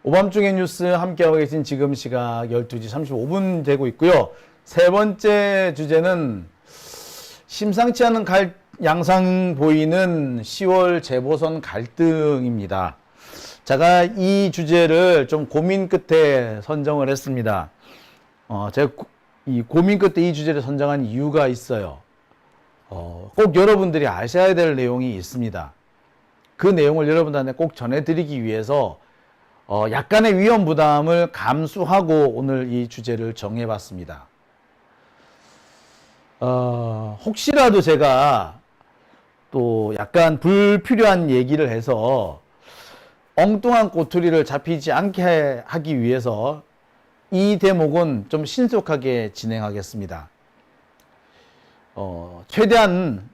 오밤중의 뉴스 함께하고 계신 지금 시각 12시 35분 되고 있고요. 세 번째 주제는 심상치 않은 양상 보이는 10월 재보선 갈등입니다. 제가 이 주제를 좀 고민 끝에 선정을 했습니다. 제가 이 고민 끝에 이 주제를 선정한 이유가 있어요. 꼭 여러분들이 아셔야 될 내용이 있습니다. 그 내용을 여러분들한테 꼭 전해드리기 위해서 약간의 위험 부담을 감수하고 오늘 이 주제를 정해봤습니다. 혹시라도 제가 또 약간 불필요한 얘기를 해서 엉뚱한 꼬투리를 잡히지 않게 하기 위해서 이 대목은 좀 신속하게 진행하겠습니다. 최대한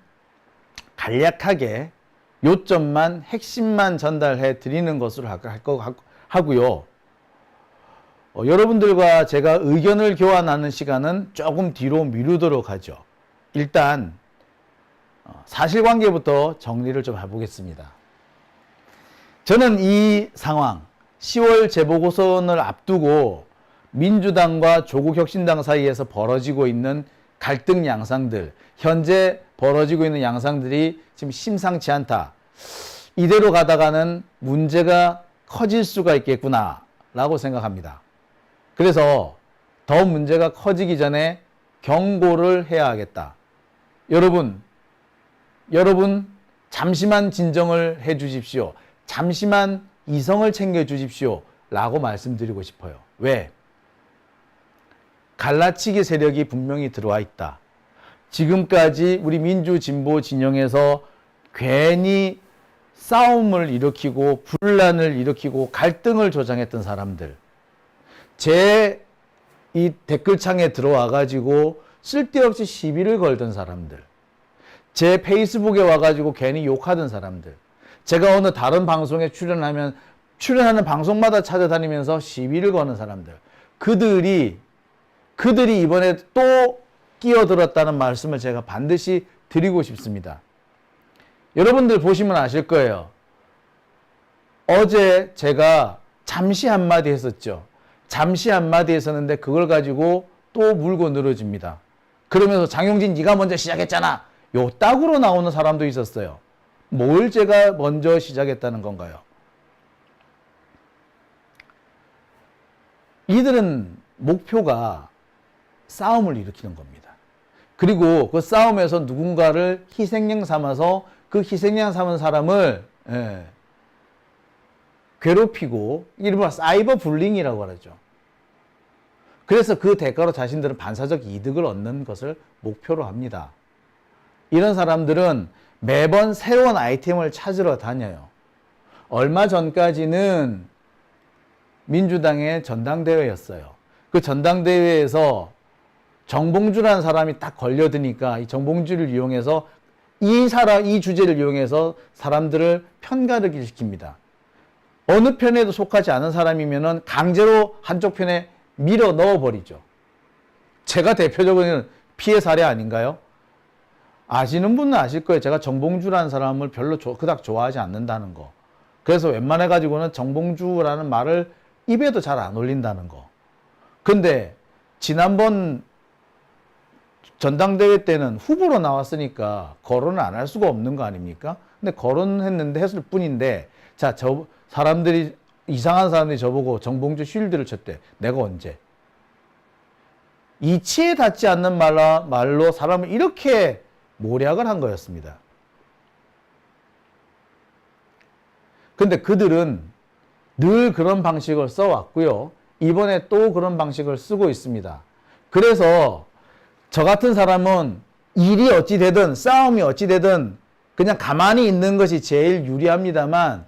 간략하게 요점만 핵심만 전달해 드리는 것으로 할 것 하고요. 여러분들과 제가 의견을 교환하는 시간은 조금 뒤로 미루도록 하죠. 일단 사실관계부터 정리를 좀 해보겠습니다. 저는 이 상황 10월 재보선을 앞두고 민주당과 조국혁신당 사이에서 벌어지고 있는 갈등 양상들, 현재 벌어지고 있는 양상들이 지금 심상치 않다. 이대로 가다가는 문제가 커질 수가 있겠구나 라고 생각합니다. 그래서 더 문제가 커지기 전에 경고를 해야 하겠다. 여러분 잠시만 진정을 해 주십시오. 잠시만 이성을 챙겨 주십시오 라고 말씀드리고 싶어요. 왜? 갈라치기 세력이 분명히 들어와 있다. 지금까지 우리 민주진보 진영에서 괜히 싸움을 일으키고 분란을 일으키고 갈등을 조장했던 사람들, 제 이 댓글창에 들어와 가지고 쓸데없이 시비를 걸던 사람들, 제 페이스북에 와 가지고 괜히 욕하던 사람들, 제가 어느 다른 방송에 출연하는 방송마다 찾아다니면서 시비를 거는 사람들, 그들이 이번에 또 끼어들었다는 말씀을 제가 반드시 드리고 싶습니다. 여러분들 보시면 아실 거예요. 어제 제가 잠시 한마디 했었죠. 잠시 한마디 했었는데 그걸 가지고 또 물고 늘어집니다. 그러면서 장용진 네가 먼저 시작했잖아. 요 딱으로 나오는 사람도 있었어요. 뭘 제가 먼저 시작했다는 건가요? 이들은 목표가 싸움을 일으키는 겁니다. 그리고 그 싸움에서 누군가를 희생양 삼아서 그 희생양 삼은 사람을 괴롭히고 이른바 사이버 불링이라고 하죠. 그래서 그 대가로 자신들은 반사적 이득을 얻는 것을 목표로 합니다. 이런 사람들은 매번 새로운 아이템을 찾으러 다녀요. 얼마 전까지는 민주당의 전당대회였어요. 그 전당대회에서 정봉주라는 사람이 딱 걸려드니까 이 정봉주를 이용해서 이 주제를 이용해서 사람들을 편가르기 시킵니다. 어느 편에도 속하지 않은 사람이면은 강제로 한쪽 편에 밀어 넣어버리죠. 제가 대표적인 피해 사례 아닌가요? 아시는 분은 아실 거예요. 제가 정봉주라는 사람을 별로 그닥 좋아하지 않는다는 거. 그래서 웬만해 가지고는 정봉주라는 말을 입에도 잘 안 올린다는 거. 근데 지난번 전당대회 때는 후보로 나왔으니까 거론을 안 할 수가 없는 거 아닙니까? 근데 거론했는데 했을 뿐인데, 자, 이상한 사람들이 저보고 정봉주 쉴드를 쳤대. 내가 언제? 이치에 닿지 않는 말로 사람을 이렇게 모략을 한 거였습니다. 근데 그들은 늘 그런 방식을 써왔고요. 이번에 또 그런 방식을 쓰고 있습니다. 그래서 저 같은 사람은 일이 어찌 되든 싸움이 어찌 되든 그냥 가만히 있는 것이 제일 유리합니다만,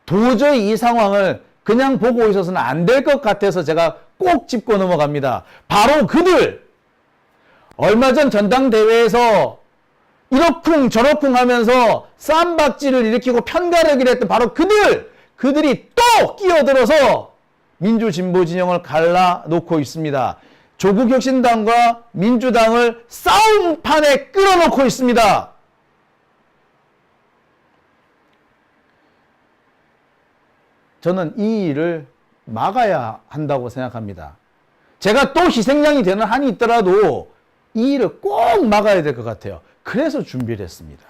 도저히 이 상황을 그냥 보고 있어서는 안 될 것 같아서 제가 꼭 짚고 넘어갑니다. 바로 그들! 얼마 전 전당대회에서 이러쿵 저러쿵 하면서 쌈박질을 일으키고 편가르기를 했던 바로 그들이 또 끼어들어서 민주진보 진영을 갈라놓고 있습니다. 조국혁신당과 민주당을 싸움판에 끌어놓고 있습니다. 저는 이 일을 막아야 한다고 생각합니다. 제가 또 희생양이 되는 한이 있더라도 이 일을 꼭 막아야 될 것 같아요. 그래서 준비를 했습니다.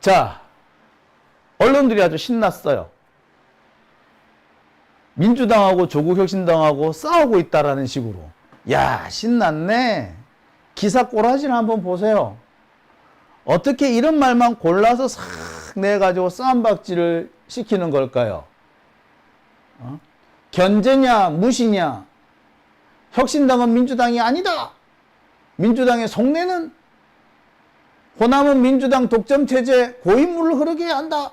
자, 언론들이 아주 신났어요. 민주당하고 조국혁신당하고 싸우고 있다라는 식으로. 야, 신났네. 기사 꼬라지를 한번 보세요. 어떻게 이런 말만 골라서 싹 내가지고 싸움박질을 시키는 걸까요? 견제냐, 무시냐. 혁신당은 민주당이 아니다. 민주당의 속내는 호남은 민주당 독점체제 고인물을 흐르게 해야 한다.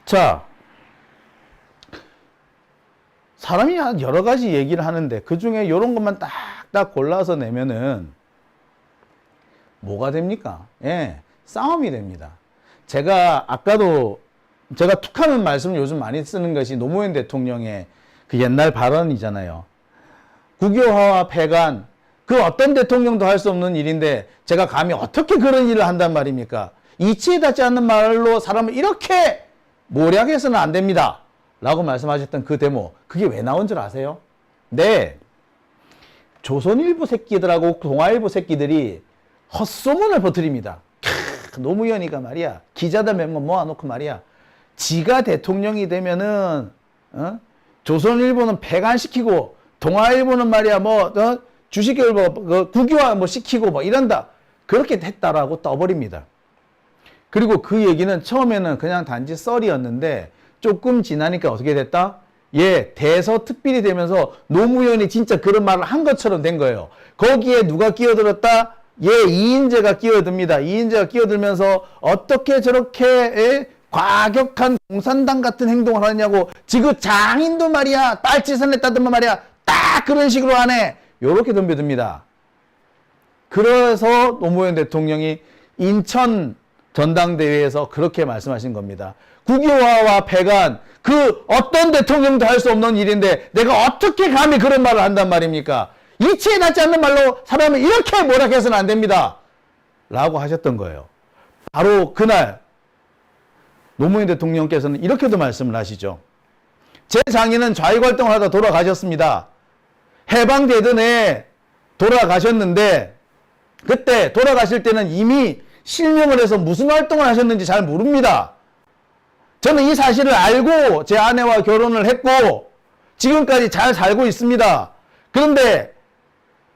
자, 사람이 여러 가지 얘기를 하는데 그 중에 이런 것만 딱딱 골라서 내면은 뭐가 됩니까? 예, 싸움이 됩니다. 제가 아까도 제가 툭하는 말씀을 요즘 많이 쓰는 것이 노무현 대통령의 그 옛날 발언이잖아요. 국유화와 폐간, 그 어떤 대통령도 할 수 없는 일인데 제가 감히 어떻게 그런 일을 한단 말입니까? 이치에 닿지 않는 말로 사람을 이렇게 모략해서는 안 됩니다. 라고 말씀하셨던 그 데모, 그게 왜 나온 줄 아세요? 네, 조선일보 새끼들하고 동아일보 새끼들이 헛소문을 퍼뜨립니다. 노무현이가 말이야, 기자들 몇 명 모아놓고 말이야, 지가 대통령이 되면은 조선일보는 폐간시키고 동아일보는 말이야 주식을 국유화 시키고 이런다, 그렇게 했다라고 떠버립니다. 그리고 그 얘기는 처음에는 그냥 단지 썰이었는데 조금 지나니까 어떻게 됐다? 예, 대서특필이 되면서 노무현이 진짜 그런 말을 한 것처럼 된 거예요. 거기에 누가 끼어들었다? 예, 이인재가 끼어듭니다. 이인재가 끼어들면서 어떻게 저렇게 과격한 공산당 같은 행동을 하느냐고, 지금 장인도 말이야, 빨치산 했다더만 말이야, 딱 그런 식으로 하네. 요렇게 덤벼듭니다. 그래서 노무현 대통령이 인천 전당대회에서 그렇게 말씀하신 겁니다. 국유화와 폐간, 그 어떤 대통령도 할 수 없는 일인데 내가 어떻게 감히 그런 말을 한단 말입니까? 이치에 닿지 않는 말로 사람을 이렇게 모략해서는 안 됩니다. 라고 하셨던 거예요. 바로 그날 노무현 대통령께서는 이렇게도 말씀을 하시죠. 제 장인은 좌익 활동을 하다 돌아가셨습니다. 해방되던 돌아가셨는데 그때 돌아가실 때는 이미 실명을 해서 무슨 활동을 하셨는지 잘 모릅니다. 저는 이 사실을 알고 제 아내와 결혼을 했고 지금까지 잘 살고 있습니다. 그런데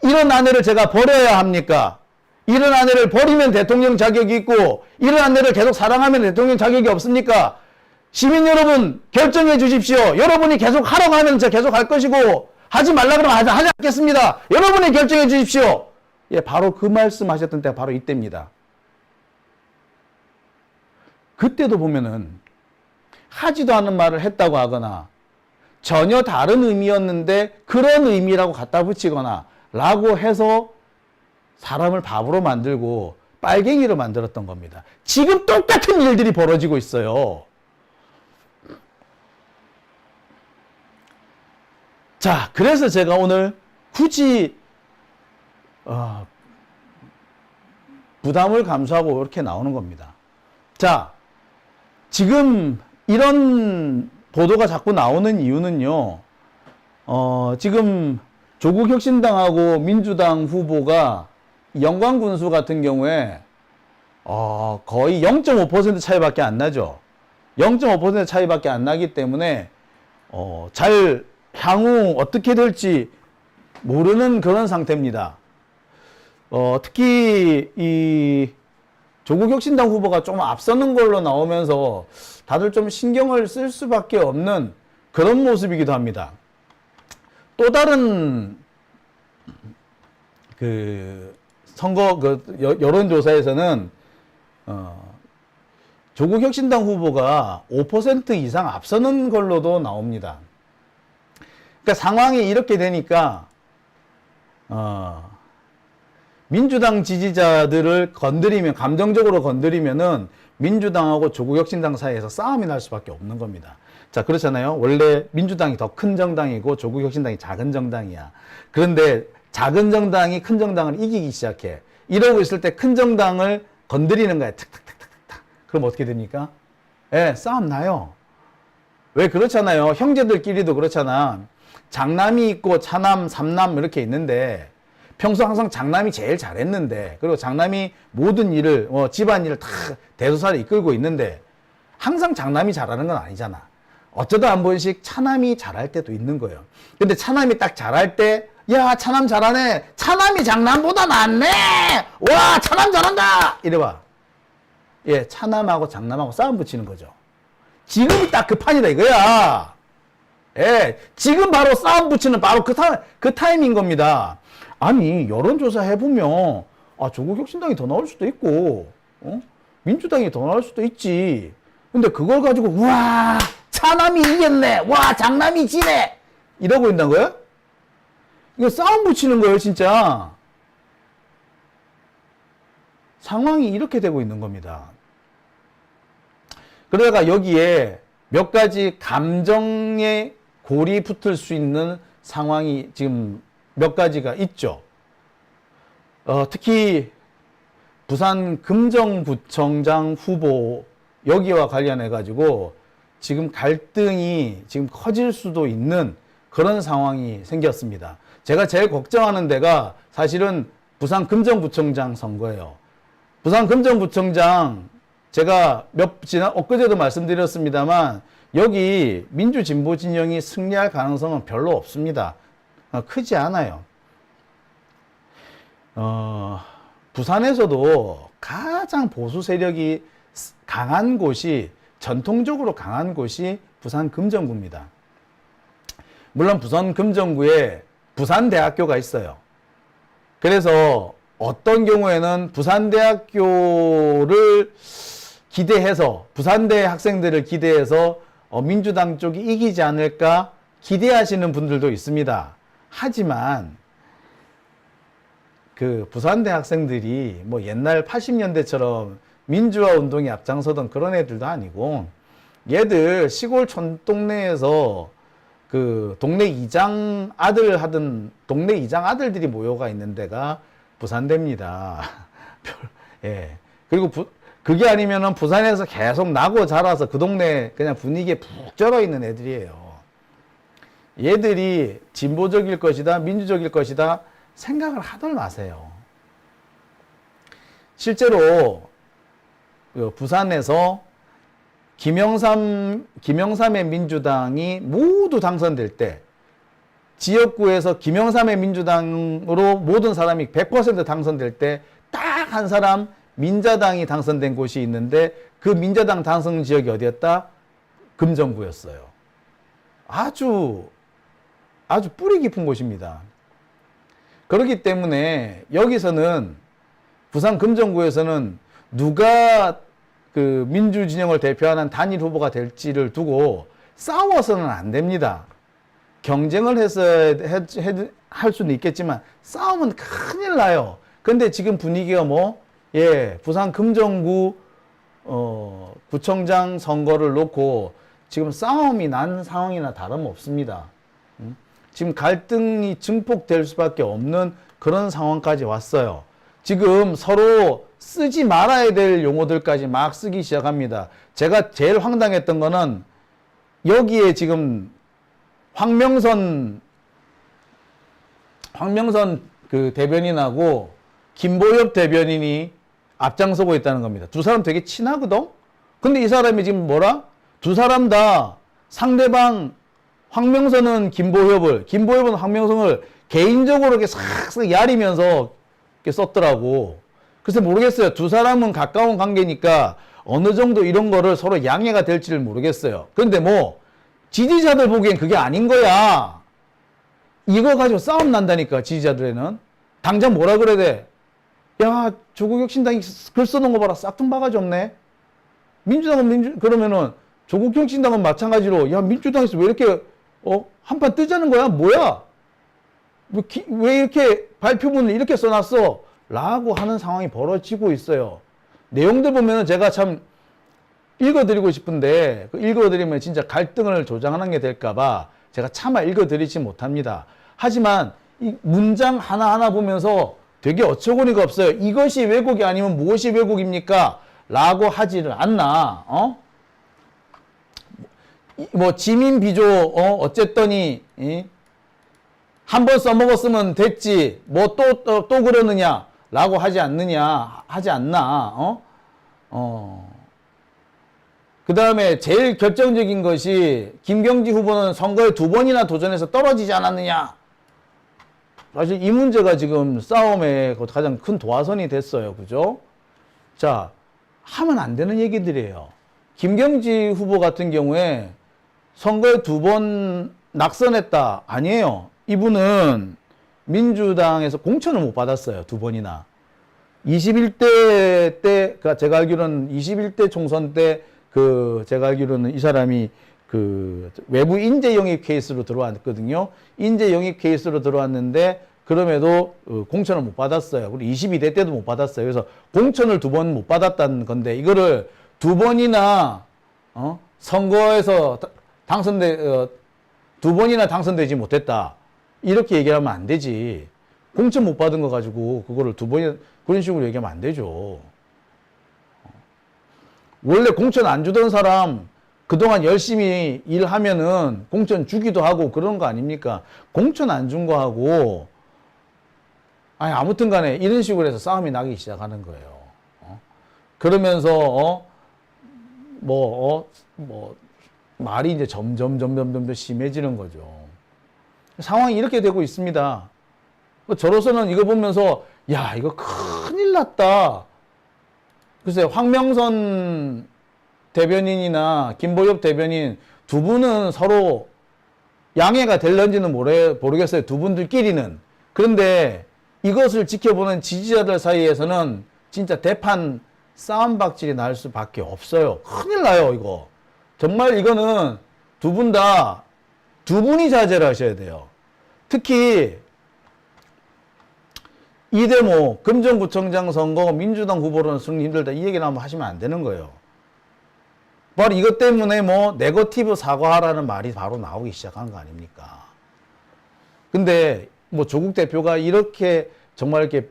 이런 아내를 제가 버려야 합니까? 이런 아내를 버리면 대통령 자격이 있고 이런 아내를 계속 사랑하면 대통령 자격이 없습니까? 시민 여러분 결정해 주십시오. 여러분이 계속 하라고 하면 제가 계속 할 것이고 하지 말라 그러면 하지 않겠습니다. 여러분이 결정해 주십시오. 예, 바로 그 말씀 하셨던 때가 바로 이때입니다. 그때도 보면은 하지도 않은 말을 했다고 하거나 전혀 다른 의미였는데 그런 의미라고 갖다 붙이거나 라고 해서 사람을 바보로 만들고 빨갱이로 만들었던 겁니다. 지금 똑같은 일들이 벌어지고 있어요. 자, 그래서 제가 오늘 굳이 부담을 감수하고 이렇게 나오는 겁니다. 자, 지금 이런 보도가 자꾸 나오는 이유는요, 지금 조국혁신당하고 민주당 후보가 영광군수 같은 경우에 거의 0.5% 차이밖에 안 나죠. 0.5% 차이밖에 안 나기 때문에 잘 향후 어떻게 될지 모르는 그런 상태입니다. 특히 이 조국혁신당 후보가 좀 앞서는 걸로 나오면서 다들 좀 신경을 쓸 수밖에 없는 그런 모습이기도 합니다. 또 다른 그 선거 여론조사에서는 조국혁신당 후보가 5% 이상 앞서는 걸로도 나옵니다. 그러니까 상황이 이렇게 되니까 민주당 지지자들을 건드리면, 감정적으로 건드리면은 민주당하고 조국혁신당 사이에서 싸움이 날 수밖에 없는 겁니다. 자, 그렇잖아요. 원래 민주당이 더 큰 정당이고 조국혁신당이 작은 정당이야. 그런데 작은 정당이 큰 정당을 이기기 시작해. 이러고 있을 때 큰 정당을 건드리는 거야. 탁탁탁탁탁. 그럼 어떻게 됩니까? 예, 싸움 나요. 왜 그렇잖아요. 형제들끼리도 그렇잖아. 장남이 있고 차남, 삼남 이렇게 있는데 평소 항상 장남이 제일 잘했는데 그리고 장남이 모든 일을 집안일을 다 대소사를 이끌고 있는데 항상 장남이 잘하는 건 아니잖아. 어쩌다 한 번씩 차남이 잘할 때도 있는 거예요. 근데 차남이 딱 잘할 때 야, 차남 잘하네. 차남이 장남보다 낫네. 와, 차남 잘한다. 이래봐. 예, 차남하고 장남하고 싸움 붙이는 거죠. 지금이 딱 그 판이다 이거야. 예, 지금 바로 싸움 붙이는 바로 그 타임인 겁니다. 아니, 여론조사 해보면, 조국혁신당이 더 나올 수도 있고, 민주당이 더 나올 수도 있지. 근데 그걸 가지고, 우와, 차남이 이겼네. 와, 장남이 지네. 이러고 있는 거예요? 이거 싸움 붙이는 거예요, 진짜. 상황이 이렇게 되고 있는 겁니다. 그러다가 여기에 몇 가지 감정의 골이 붙을 수 있는 상황이 지금 몇 가지가 있죠. 특히 부산 금정구청장 후보 여기와 관련해 가지고 지금 갈등이 지금 커질 수도 있는 그런 상황이 생겼습니다. 제가 제일 걱정하는 데가 사실은 부산 금정구청장 선거예요. 부산 금정구청장 제가 엊그제도 말씀드렸습니다만 여기 민주진보 진영이 승리할 가능성은 별로 없습니다. 크지 않아요. 부산에서도 가장 보수 세력이 강한 곳이 전통적으로 강한 곳이 부산 금정구입니다. 물론 부산 금정구에 부산대학교가 있어요. 그래서 어떤 경우에는 부산대학교를 기대해서 부산대 학생들을 기대해서 민주당 쪽이 이기지 않을까 기대하시는 분들도 있습니다. 하지만 그 부산대 학생들이 뭐 옛날 80년대처럼 민주화 운동에 앞장서던 그런 애들도 아니고 얘들 시골 촌동네에서 그 동네 이장 아들 하던 동네 이장 아들들이 모여가 있는 데가 부산대입니다. 예. 그리고 그게 아니면은 부산에서 계속 나고 자라서 그 동네 그냥 분위기에 푹 절어 있는 애들이에요. 얘들이 진보적일 것이다, 민주적일 것이다 생각을 하들 마세요. 실제로 부산에서 김영삼의 민주당이 모두 당선될 때 지역구에서 김영삼의 민주당으로 모든 사람이 100% 당선될 때 딱 한 사람 민자당이 당선된 곳이 있는데 그 민자당 당선 지역이 어디였다? 금정구였어요. 아주 뿌리 깊은 곳입니다. 그렇기 때문에 여기서는 부산 금정구에서는 누가 그 민주진영을 대표하는 단일 후보가 될지를 두고 싸워서는 안 됩니다. 경쟁을 해서 할 수는 있겠지만 싸우면 큰일 나요. 근데 지금 분위기가 부산 금정구 구청장 선거를 놓고 지금 싸움이 난 상황이나 다름없습니다. 지금 갈등이 증폭될 수밖에 없는 그런 상황까지 왔어요. 지금 서로 쓰지 말아야 될 용어들까지 막 쓰기 시작합니다. 제가 제일 황당했던 거는 여기에 지금 황명선 그 대변인하고 김보엽 대변인이 앞장서고 있다는 겁니다. 두 사람 되게 친하거든? 근데 이 사람이 지금 두 사람 다 상대방 황명선은 김보엽은 황명선을 개인적으로 이렇게 싹싹 야리면서 이렇게 썼더라고. 그래서 모르겠어요. 두 사람은 가까운 관계니까 어느 정도 이런 거를 서로 양해가 될지를 모르겠어요. 그런데 지지자들 보기엔 그게 아닌 거야. 이거 가지고 싸움 난다니까, 지지자들에는. 당장 뭐라 그래야 돼? 야, 조국혁신당이 글 써놓은 거 봐라. 싹퉁바가지 없네. 그러면은 조국혁신당은 마찬가지로, 야, 민주당에서 왜 이렇게, 한판 뜨자는 거야? 뭐야? 왜 이렇게 발표문을 이렇게 써놨어? 라고 하는 상황이 벌어지고 있어요. 내용들 보면은 제가 참 읽어드리고 싶은데, 읽어드리면 진짜 갈등을 조장하는 게 될까봐 제가 차마 읽어드리지 못합니다. 하지만 이 문장 하나하나 보면서 되게 어처구니가 없어요. 이것이 왜곡이 아니면 무엇이 왜곡입니까? 라고 하지를 않나. 뭐 지민 비조 어쨌더니 한 번 써먹었으면 됐지 뭐 또 그러느냐 라고 하지 않느냐 하지 않나. 그 다음에 제일 결정적인 것이 김경지 후보는 선거에 2번이나 도전해서 떨어지지 않았느냐. 사실 이 문제가 지금 싸움의 가장 큰 도화선이 됐어요. 그죠? 자, 하면 안 되는 얘기들이에요. 김경지 후보 같은 경우에 선거에 2번 낙선했다. 아니에요. 이분은 민주당에서 공천을 못 받았어요. 2번이나. 21대 때, 제가 알기로는 21대 총선 때 제가 알기로는 이 사람이 외부 인재 영입 케이스로 들어왔거든요. 인재 영입 케이스로 들어왔는데, 그럼에도 공천을 못 받았어요. 그리고 22대 때도 못 받았어요. 그래서 공천을 2번 못 받았다는 건데, 이거를 2번이나, 선거에서 2번이나 당선되지 못했다. 이렇게 얘기하면 안 되지. 공천 못 받은 거 가지고 그거를 2번이나 그런 식으로 얘기하면 안 되죠. 원래 공천 안 주던 사람 그동안 열심히 일하면은 공천 주기도 하고 그런 거 아닙니까? 공천 안 준 거 하고 아무튼 간에 이런 식으로 해서 싸움이 나기 시작하는 거예요. 그러면서 말이 이제 점점 심해지는 거죠. 상황이 이렇게 되고 있습니다. 저로서는 이거 보면서 야, 이거 큰일 났다. 글쎄, 황명선 대변인이나 김보엽 대변인 2분은 서로 양해가 될런지는 모르겠어요. 2분들끼리는. 그런데 이것을 지켜보는 지지자들 사이에서는 진짜 대판 싸움박질이 날 수밖에 없어요. 큰일 나요, 이거. 정말 이거는 2분이 자제를 하셔야 돼요. 특히 이대모 금정구청장 선거 민주당 후보로는 승리 힘들다 이 얘기를 한번 하시면 안 되는 거예요. 바로 이것 때문에 네거티브 사과하라는 말이 바로 나오기 시작한 거 아닙니까? 근데 조국 대표가 이렇게 정말 이렇게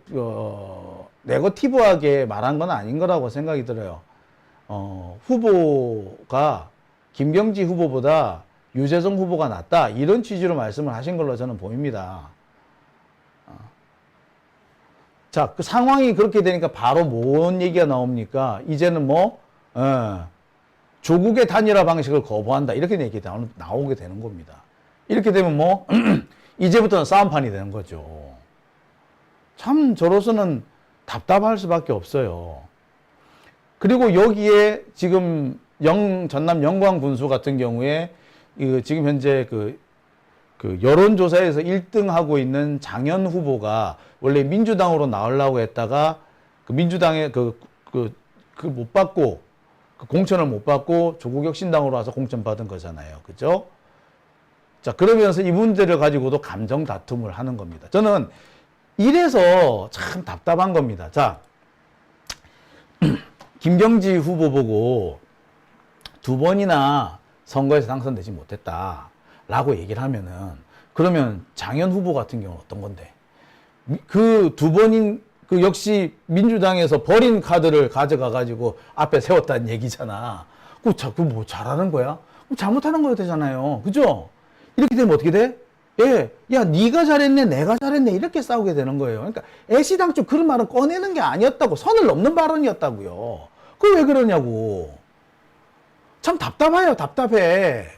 네거티브하게 말한 건 아닌 거라고 생각이 들어요. 후보가 김경지 후보보다 유재석 후보가 낫다 이런 취지로 말씀을 하신 걸로 저는 보입니다. 자, 그 상황이 그렇게 되니까 바로 뭔 얘기가 나옵니까? 이제는 조국의 단일화 방식을 거부한다 이렇게 얘기 나오게 되는 겁니다. 이렇게 되면 이제부터는 싸움판이 되는 거죠. 참 저로서는 답답할 수밖에 없어요. 그리고 여기에 지금 전남 영광 군수 같은 경우에 지금 현재 여론조사에서 1등 하고 있는 장현 후보가 원래 민주당으로 나오려고 했다가 민주당에 못 받고 공천을 못 받고 조국혁신당으로 와서 공천 받은 거잖아요. 그죠? 자, 그러면서 이 문제를 가지고도 감정 다툼을 하는 겁니다. 저는 이래서 참 답답한 겁니다. 자, 김경지 후보 보고 2번이나 선거에서 당선되지 못했다라고 얘기를 하면은 그러면 장현 후보 같은 경우는 어떤 건데? 그 2번인 역시 민주당에서 버린 카드를 가져가 가지고 앞에 세웠다는 얘기잖아. 그 뭐 잘하는 거야? 잘못하는 거야 되잖아요. 그죠? 이렇게 되면 어떻게 돼? 예, 야, 네가 잘했네, 내가 잘했네 이렇게 싸우게 되는 거예요. 그러니까 애시당초 그런 말은 꺼내는 게 아니었다고, 선을 넘는 발언이었다고요. 그거 왜 그러냐고. 참 답답해요, 답답해.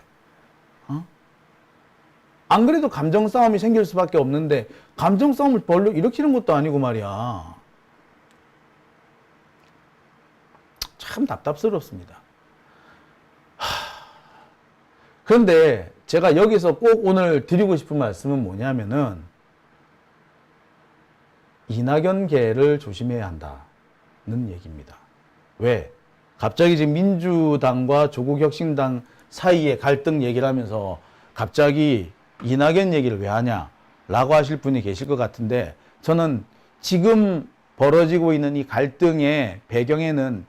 안 그래도 감정 싸움이 생길 수밖에 없는데 감정 싸움을 별로 일으키는 것도 아니고 말이야. 참 답답스럽습니다. 그런데 제가 여기서 꼭 오늘 드리고 싶은 말씀은 뭐냐면은 이낙연계를 조심해야 한다는 얘기입니다. 왜? 갑자기 지금 민주당과 조국혁신당 사이에 갈등 얘기를 하면서 갑자기 이낙연 얘기를 왜 하냐라고 하실 분이 계실 것 같은데 저는 지금 벌어지고 있는 이 갈등의 배경에는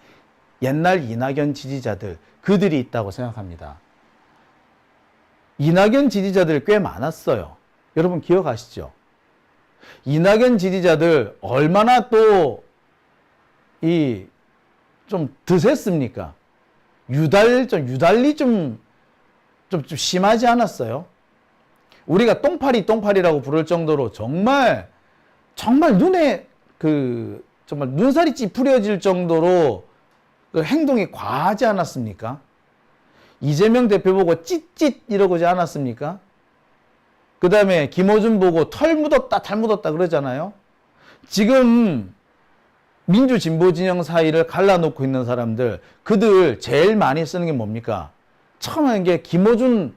옛날 이낙연 지지자들 그들이 있다고 생각합니다. 이낙연 지지자들 꽤 많았어요. 여러분 기억하시죠? 이낙연 지지자들 얼마나 또 좀 드셌습니까? 유달리 좀 심하지 않았어요? 우리가 똥파리라고 부를 정도로 정말 눈에 정말 눈살이 찌푸려질 정도로 그 행동이 과하지 않았습니까? 이재명 대표 보고 찢찢 이러고 하지 않았습니까? 그 다음에 김어준 보고 털 묻었다 그러잖아요. 지금 민주 진보 진영 사이를 갈라놓고 있는 사람들, 그들 제일 많이 쓰는 게 뭡니까? 처음에 게 김어준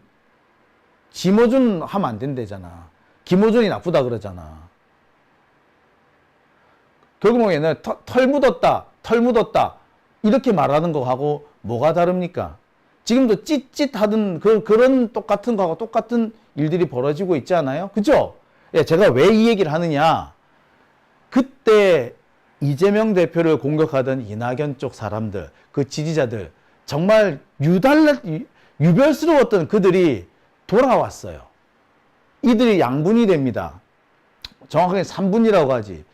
하면 안 된대잖아. 김어준이 나쁘다 그러잖아. 결국 옛날에 털 묻었다 이렇게 말하는 거하고 뭐가 다릅니까? 지금도 찢찢하던 그런 똑같은 거하고 똑같은 일들이 벌어지고 있지 않아요? 그죠? 예, 제가 왜 이 얘기를 하느냐? 그때 이재명 대표를 공격하던 이낙연 쪽 사람들, 그 지지자들, 정말 유별스러웠던 그들이 돌아왔어요. 이들이 양분이 됩니다. 정확하게 3분이라고 하지.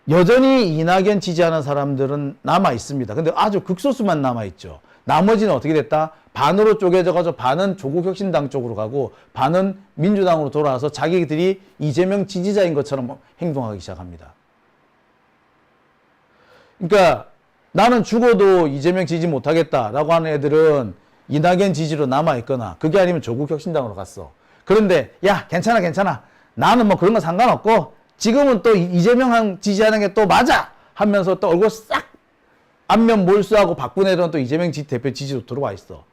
여전히 이낙연 지지하는 사람들은 남아 있습니다. 근데 아주 극소수만 남아 있죠. 나머지는 어떻게 됐다? 반으로 쪼개져가지고 반은 조국혁신당 쪽으로 가고 반은 민주당으로 돌아와서 자기들이 이재명 지지자인 것처럼 행동하기 시작합니다. 그러니까 나는 죽어도 이재명 지지 못하겠다라고 하는 애들은 이낙연 지지로 남아있거나 그게 아니면 조국혁신당으로 갔어. 그런데 야 괜찮아 나는 뭐 그런 거 상관없고 지금은 또 이재명 지지하는 게 또 맞아 하면서 또 얼굴 싹 안면 몰수하고 바꾼 애들은 또 이재명 대표 지지로 들어와 있어.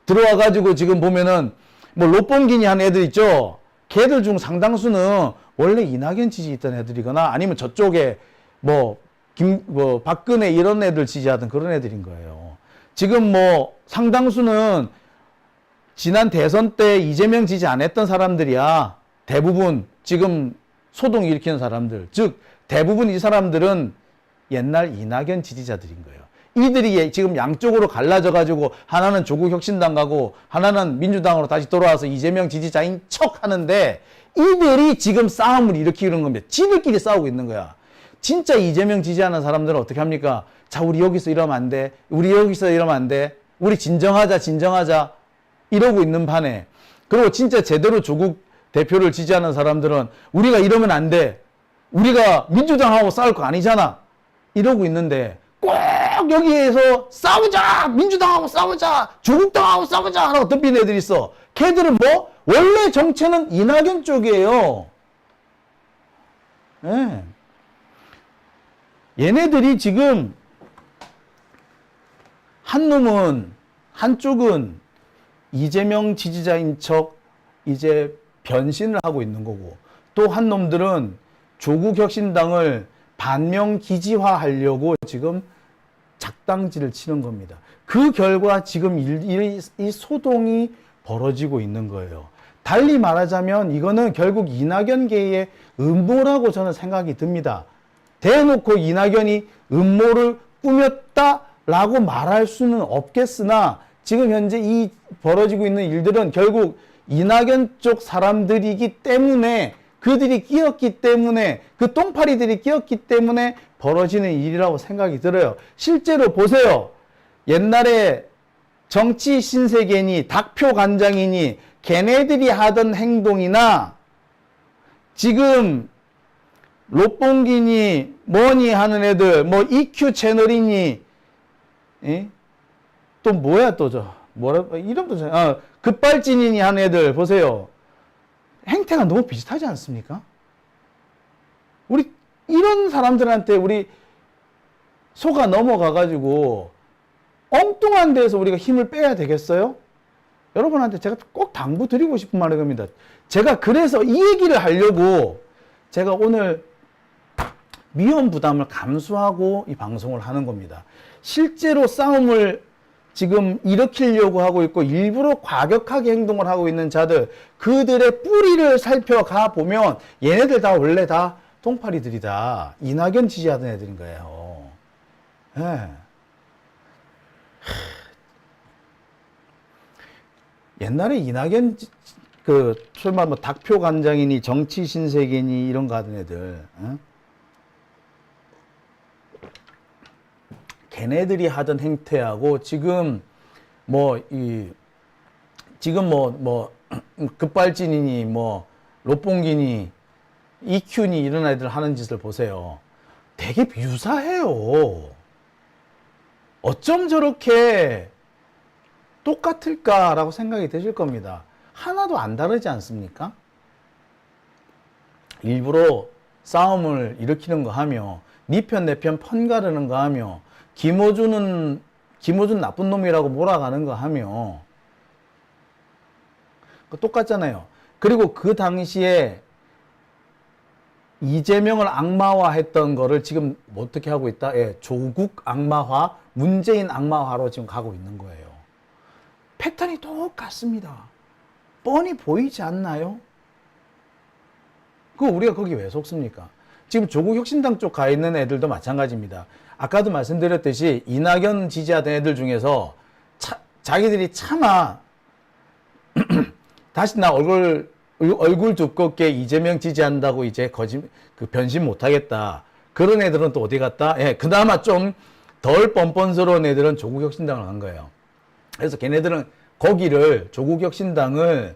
들어와가지고 지금 보면은 뭐 롯봉기니 하는 애들 있죠. 걔들 중 상당수는 원래 이낙연 지지 있던 애들이거나 아니면 저쪽에 뭐 박근혜 이런 애들 지지하던 그런 애들인 거예요. 지금 뭐 상당수는 지난 대선 때 이재명 지지 안 했던 사람들이야. 대부분 지금 소동 일으키는 사람들. 즉 대부분 이 사람들은 옛날 이낙연 지지자들인 거예요. 이들이 지금 양쪽으로 갈라져가지고 하나는 조국혁신당 가고 하나는 민주당으로 다시 돌아와서 이재명 지지자인 척 하는데 이들이 지금 싸움을 일으키는 겁니다. 지들끼리 싸우고 있는 거야. 진짜 이재명 지지하는 사람들은 어떻게 합니까? 자, 우리 여기서 이러면 안 돼. 우리 여기서 이러면 안 돼. 우리 진정하자. 이러고 있는 판에. 그리고 진짜 제대로 조국 대표를 지지하는 사람들은 우리가 이러면 안 돼. 우리가 민주당하고 싸울 거 아니잖아. 이러고 있는데 꼭 여기에서 싸우자! 민주당하고 싸우자! 조국당하고 싸우자! 하고 덤비는 애들이 있어. 걔들은 뭐? 원래 정체는 이낙연 쪽이에요. 예. 얘네들이 지금 한쪽은 이재명 지지자인 척 이제 변신을 하고 있는 거고 또 한 놈들은 조국혁신당을 반명 기지화하려고 지금 작당지를 치는 겁니다. 그 결과 지금 이 소동이 벌어지고 있는 거예요. 달리 말하자면 이거는 결국 이낙연계의 음모라고 저는 생각이 듭니다. 대놓고 이낙연이 음모를 꾸몄다라고 말할 수는 없겠으나 지금 현재 이 벌어지고 있는 일들은 결국 이낙연 쪽 사람들이기 때문에 그들이 끼었기 때문에 그 똥파리들이 끼었기 때문에 벌어지는 일이라고 생각이 들어요. 실제로 보세요. 옛날에 정치 신세계니 닥표 간장이니 걔네들이 하던 행동이나 지금 롯봉기니 뭐니 하는 애들 뭐 EQ 채널이니 또 뭐야 또 이름도 급발진이니 하는 애들 보세요. 행태가 너무 비슷하지 않습니까? 우리 이런 사람들한테 우리 속아 넘어가가지고 엉뚱한 데에서 우리가 힘을 빼야 되겠어요? 여러분한테 제가 꼭 당부드리고 싶은 말이 겁니다. 제가 그래서 이 얘기를 하려고 제가 오늘 위험 부담을 감수하고 이 방송을 하는 겁니다. 실제로 싸움을 지금 일으키려고 하고 있고 일부러 과격하게 행동을 하고 있는 자들 그들의 뿌리를 살펴가 보면 얘네들 다 원래 다 똥파리들이다. 이낙연 지지하던 애들인 거예요. 네. 옛날에 이낙연 설마 뭐 닥표 간장이니 정치 신세계니 이런 거 하던 애들 걔네들이 하던 행태하고 지금 급발진이니 롯봉기니 EQ니 이런 아이들 하는 짓을 보세요. 되게 유사해요. 어쩜 저렇게 똑같을까라고 생각이 드실 겁니다. 하나도 안 다르지 않습니까? 일부러 싸움을 일으키는 거 하며 니 편 내 편 편가르는 거 하며 김어준 나쁜 놈이라고 몰아가는 거 하며 똑같잖아요. 그리고 그 당시에 이재명을 악마화했던 거를 지금 어떻게 하고 있다? 예, 조국 악마화, 문재인 악마화로 지금 가고 있는 거예요. 패턴이 똑같습니다. 뻔히 보이지 않나요? 그 우리가 거기 왜 속습니까? 지금 조국 혁신당 쪽 가 있는 애들도 마찬가지입니다. 아까도 말씀드렸듯이 이낙연 지지하던 애들 중에서 자기들이 차마 다시 나 얼굴 두껍게 이재명 지지한다고 이제 변신 못하겠다. 그런 애들은 또 어디 갔다? 예, 그나마 좀 덜 뻔뻔스러운 애들은 조국혁신당을 간 거예요. 그래서 걔네들은 거기를 조국혁신당을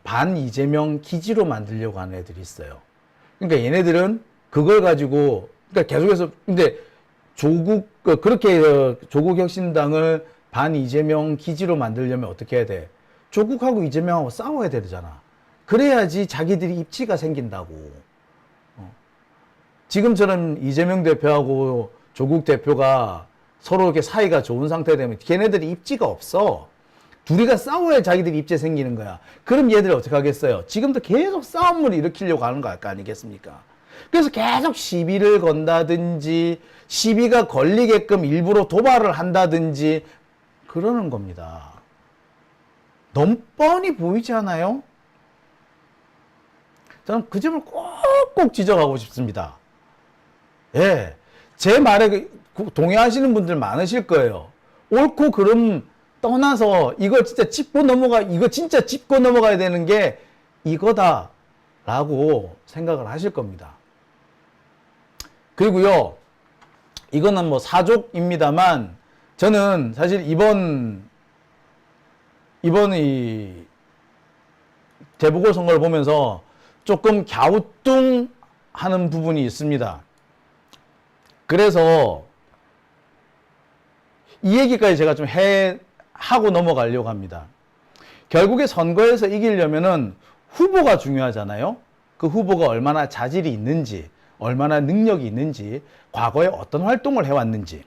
반 이재명 기지로 만들려고 하는 애들이 있어요. 그러니까 얘네들은 그걸 가지고 그러니까 계속해서 근데 그렇게 조국혁신당을 반 이재명 기지로 만들려면 어떻게 해야 돼? 조국하고 이재명하고 싸워야 되잖아. 그래야지 자기들이 입지가 생긴다고. 지금처럼 이재명 대표하고 조국 대표가 서로 이렇게 사이가 좋은 상태가 되면 걔네들이 입지가 없어. 둘이가 싸워야 자기들이 입지 생기는 거야. 그럼 얘들이 어떻게 하겠어요? 지금도 계속 싸움을 일으키려고 하는 거 아니겠습니까? 그래서 계속 시비를 건다든지 시비가 걸리게끔 일부러 도발을 한다든지 그러는 겁니다. 너무 뻔히 보이지 않아요? 저는 그 점을 꼭꼭 지적하고 싶습니다. 예. 제 말에 동의하시는 분들 많으실 거예요. 옳고 그름 떠나서 이거 진짜 짚고 넘어가야 되는 게 이거다라고 생각을 하실 겁니다. 그리고요, 이거는 사족입니다만 저는 사실 이번 이 재보궐선거를 보면서 조금 갸우뚱하는 부분이 있습니다. 그래서 이 얘기까지 제가 좀 하고 넘어가려고 합니다. 결국에 선거에서 이기려면은 후보가 중요하잖아요. 그 후보가 얼마나 자질이 있는지, 얼마나 능력이 있는지, 과거에 어떤 활동을 해왔는지.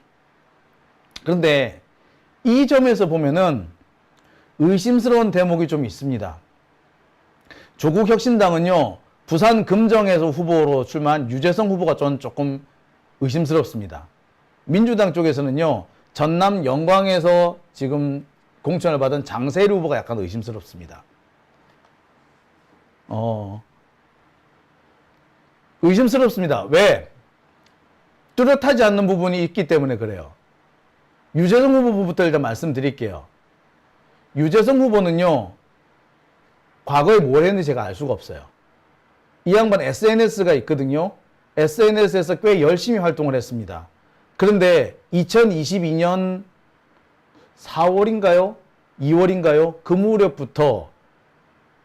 그런데 이 점에서 보면은 의심스러운 대목이 좀 있습니다. 조국혁신당은요, 부산 금정에서 후보로 출마한 유재성 후보가 전 조금 의심스럽습니다. 민주당 쪽에서는요, 전남 영광에서 지금 공천을 받은 장세일 후보가 약간 의심스럽습니다. 의심스럽습니다. 왜? 뚜렷하지 않는 부분이 있기 때문에 그래요. 유재성 후보부터 일단 말씀드릴게요. 유재성 후보는요, 과거에 뭘 했는지 제가 알 수가 없어요. 이 양반 SNS가 있거든요. SNS에서 꽤 열심히 활동을 했습니다. 그런데 2022년 4월인가요? 2월인가요? 그 무렵부터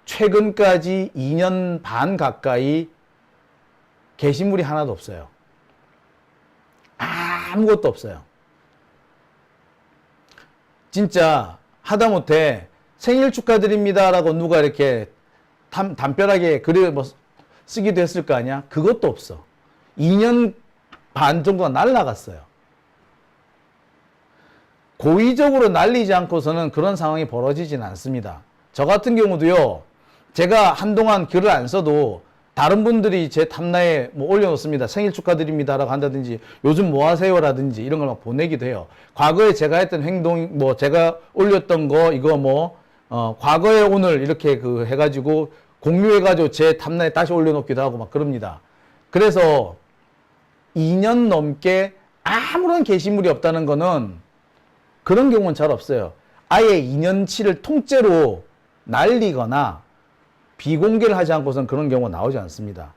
최근까지 2년 반 가까이 게시물이 하나도 없어요. 아무것도 없어요. 진짜 하다못해 생일 축하드립니다라고 누가 이렇게 담벼락에 글을 쓰기도 했을 거 아니야? 그것도 없어. 2년 반 정도가 날라갔어요. 고의적으로 날리지 않고서는 그런 상황이 벌어지진 않습니다. 저 같은 경우도요, 제가 한동안 글을 안 써도 다른 분들이 제 탑라에 올려놓습니다. 생일 축하드립니다라고 한다든지 요즘 뭐 하세요라든지 이런 걸 막 보내기도 해요. 과거에 제가 했던 행동, 제가 올렸던 거 이거 과거에 오늘 이렇게 해가지고 공유해가지고 제 탑라에 다시 올려놓기도 하고 막 그럽니다. 그래서 2년 넘게 아무런 게시물이 없다는 거는 그런 경우는 잘 없어요. 아예 2년치를 통째로 날리거나 비공개를 하지 않고서는 그런 경우가 나오지 않습니다.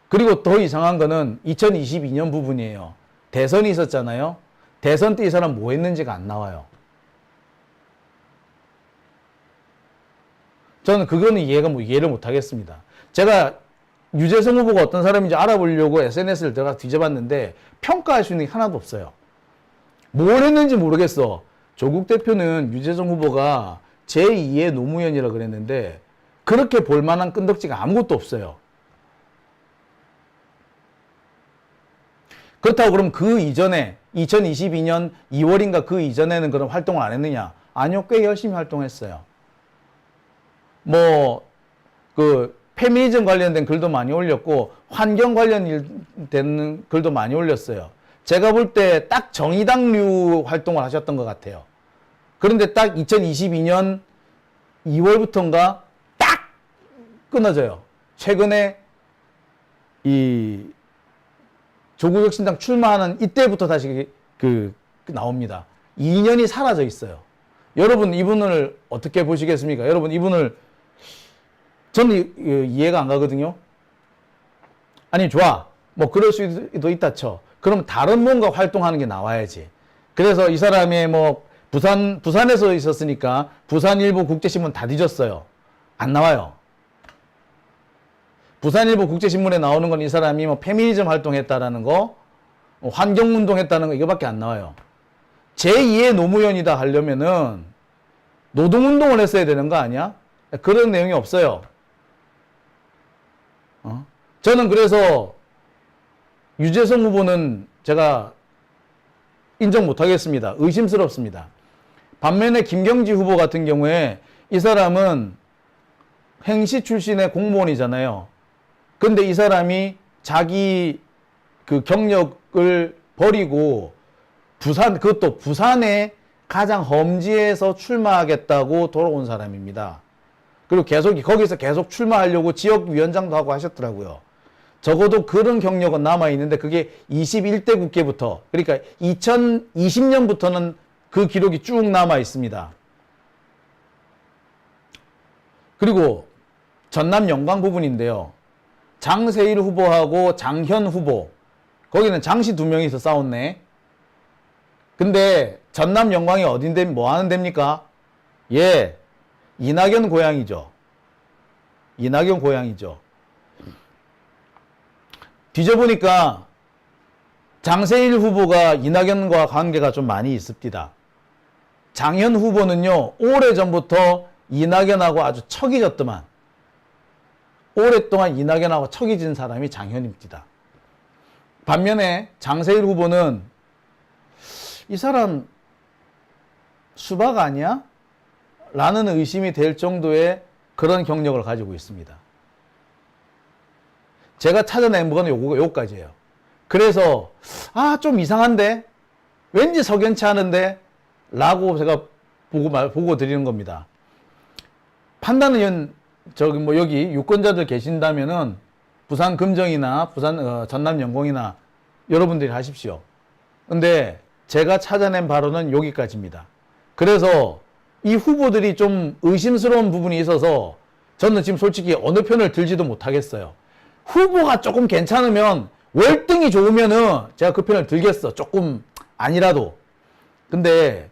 그리고 더 이상한 거는 2022년 부분이에요. 대선이 있었잖아요. 대선 때 이 사람 뭐 했는지가 안 나와요. 저는 그거는 이해를 못 하겠습니다. 제가 유재석 후보가 어떤 사람인지 알아보려고 SNS를 들어가 뒤져봤는데 평가할 수 있는 게 하나도 없어요. 뭘 했는지 모르겠어. 조국 대표는 유재석 후보가 제2의 노무현이라 그랬는데 그렇게 볼만한 끈덕지가 아무것도 없어요. 그렇다고 그럼 그 이전에 2022년 2월인가 그 이전에는 그런 활동을 안 했느냐? 아니요, 꽤 열심히 활동했어요. 페미니즘 관련된 글도 많이 올렸고 환경 관련된 글도 많이 올렸어요. 제가 볼 때 딱 정의당류 활동을 하셨던 것 같아요. 그런데 딱 2022년 2월부터인가 딱 끊어져요. 최근에 이 조국혁신당 출마하는 이때부터 다시 나옵니다. 2년이 사라져 있어요. 여러분 이분을 어떻게 보시겠습니까? 여러분 이분을 저는 이해가 안 가거든요. 아니 좋아. 뭐 그럴 수도 있다 쳐. 그럼 다른 뭔가 활동하는 게 나와야지. 그래서 이 사람이 뭐 부산에서 있었으니까 부산일보 국제신문 다 뒤졌어요. 안 나와요. 부산일보 국제신문에 나오는 건 이 사람이 뭐 페미니즘 활동했다라는 거, 환경운동했다는 거 이거밖에 안 나와요. 제2의 노무현이다 하려면은 노동운동을 했어야 되는 거 아니야? 그런 내용이 없어요. 저는 그래서 유재석 후보는 제가 인정 못하겠습니다. 의심스럽습니다. 반면에 김경지 후보 같은 경우에 이 사람은 행시 출신의 공무원이잖아요. 근데 이 사람이 자기 그 경력을 버리고 그것도 부산의 가장 험지에서 출마하겠다고 돌아온 사람입니다. 그리고 거기서 계속 출마하려고 지역위원장도 하고 하셨더라고요. 적어도 그런 경력은 남아있는데 그게 21대 국회부터, 그러니까 2020년부터는 그 기록이 쭉 남아있습니다. 그리고 전남 영광 부분인데요. 장세일 후보하고 장현 후보, 거기는 장씨 2명이서 싸웠네. 근데 전남 영광이 어딘데 뭐 하는 데입니까? 예, 이낙연 고향이죠. 이낙연 고향이죠. 뒤져보니까 장세일 후보가 이낙연과 관계가 좀 많이 있습니다. 장현 후보는요, 오래전부터 이낙연하고 아주 척이 졌더만, 오랫동안 이낙연하고 척이 진 사람이 장현입니다. 반면에 장세일 후보는 이 사람 수박 아니야? 라는 의심이 될 정도의 그런 경력을 가지고 있습니다. 제가 찾아낸 거는 요거까지예요. 그래서 좀 이상한데? 왠지 석연치 않은데? 라고 제가 보고 드리는 겁니다. 판단은 여기 유권자들 계신다면은 부산 금정이나 전남 영광이나 여러분들이 하십시오. 근데 제가 찾아낸 바로는 여기까지입니다. 그래서 이 후보들이 좀 의심스러운 부분이 있어서 저는 지금 솔직히 어느 편을 들지도 못하겠어요. 후보가 조금 괜찮으면, 월등히 좋으면은 제가 그 편을 들겠어. 조금 아니라도. 근데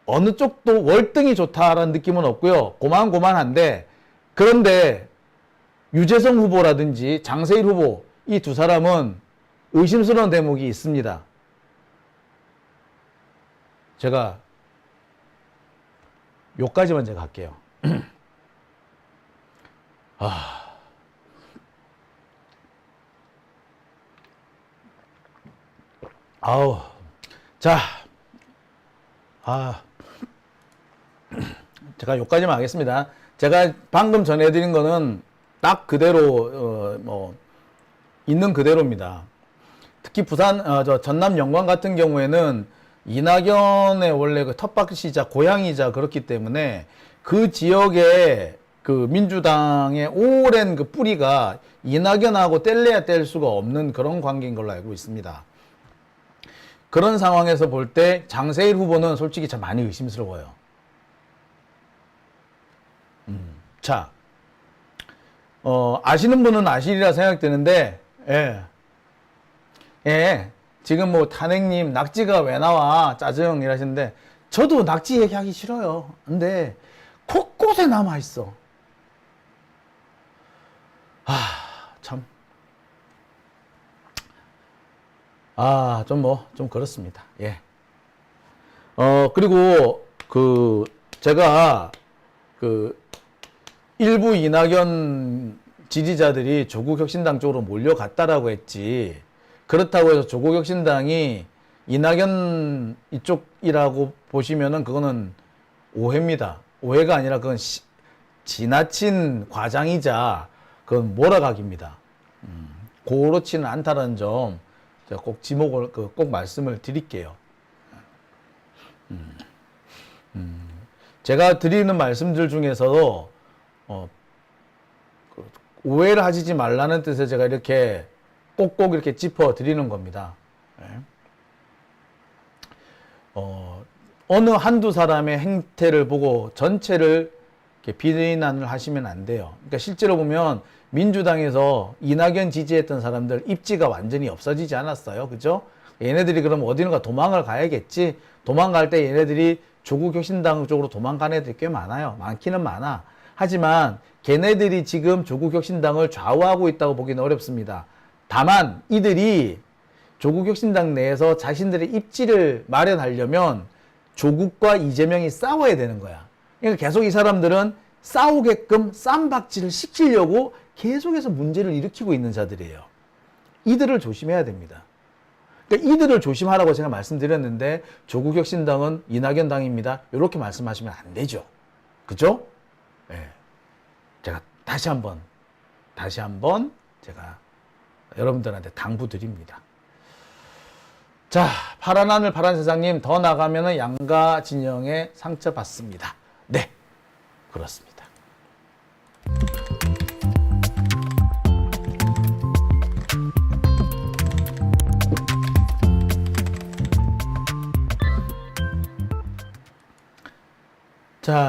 어느 쪽도 월등히 좋다라는 느낌은 없고요. 고만고만한데, 그런데 유재석 후보라든지 장세일 후보, 이 두 사람은 의심스러운 대목이 있습니다. 제가 요까지만 제가 할게요. 제가 요까지만 하겠습니다. 제가 방금 전해드린 거는 딱 그대로, 있는 그대로입니다. 특히 전남 영광 같은 경우에는 이낙연의 원래 그 텃밭이자 고향이자 그렇기 때문에 그 지역에 그 민주당의 오랜 그 뿌리가 이낙연하고 뗄래야 뗄 수가 없는 그런 관계인 걸로 알고 있습니다. 그런 상황에서 볼 때 장세일 후보는 솔직히 참 많이 의심스러워요. 자, 아시는 분은 아시리라 생각되는데, 예, 지금 뭐 탄핵님 낙지가 왜 나와 짜증 이러시는데 저도 낙지 얘기하기 싫어요. 근데 곳곳에 남아 있어. 참. 좀 그렇습니다. 예. 그리고 제가 일부 이낙연 지지자들이 조국혁신당 쪽으로 몰려갔다라고 했지. 그렇다고 해서 조국혁신당이 이낙연 이쪽이라고 보시면은 그거는 오해입니다. 오해가 아니라 그건 지나친 과장이자 그건 몰아가기입니다. 그렇지는 않다는 점 제가 꼭 지목을 꼭 말씀을 드릴게요. 제가 드리는 말씀들 중에서도 오해를 하시지 말라는 뜻에 제가 이렇게 꼭꼭 이렇게 짚어 드리는 겁니다. 어느 한두 사람의 행태를 보고 전체를 이렇게 비난을 하시면 안 돼요. 그러니까 실제로 보면 민주당에서 이낙연 지지했던 사람들 입지가 완전히 없어지지 않았어요. 그죠? 얘네들이 그럼 어디론가 도망을 가야겠지. 도망갈 때 얘네들이 조국혁신당 쪽으로 도망간 애들이 꽤 많아요. 많기는 많아. 하지만 걔네들이 지금 조국혁신당을 좌우하고 있다고 보기는 어렵습니다. 다만 이들이 조국혁신당 내에서 자신들의 입지를 마련하려면 조국과 이재명이 싸워야 되는 거야. 그러니까 계속 이 사람들은 싸우게끔 쌈박질을 시키려고 계속해서 문제를 일으키고 있는 자들이에요. 이들을 조심해야 됩니다. 그러니까 이들을 조심하라고 제가 말씀드렸는데 조국혁신당은 이낙연 당입니다. 이렇게 말씀하시면 안 되죠. 그죠? 네. 제가 다시 한번 제가 여러분들한테 당부드립니다. 자, 파란 하늘 파란 세상님, 더 나가면은 양가 진영에 상처받습니다. 네, 그렇습니다. 자.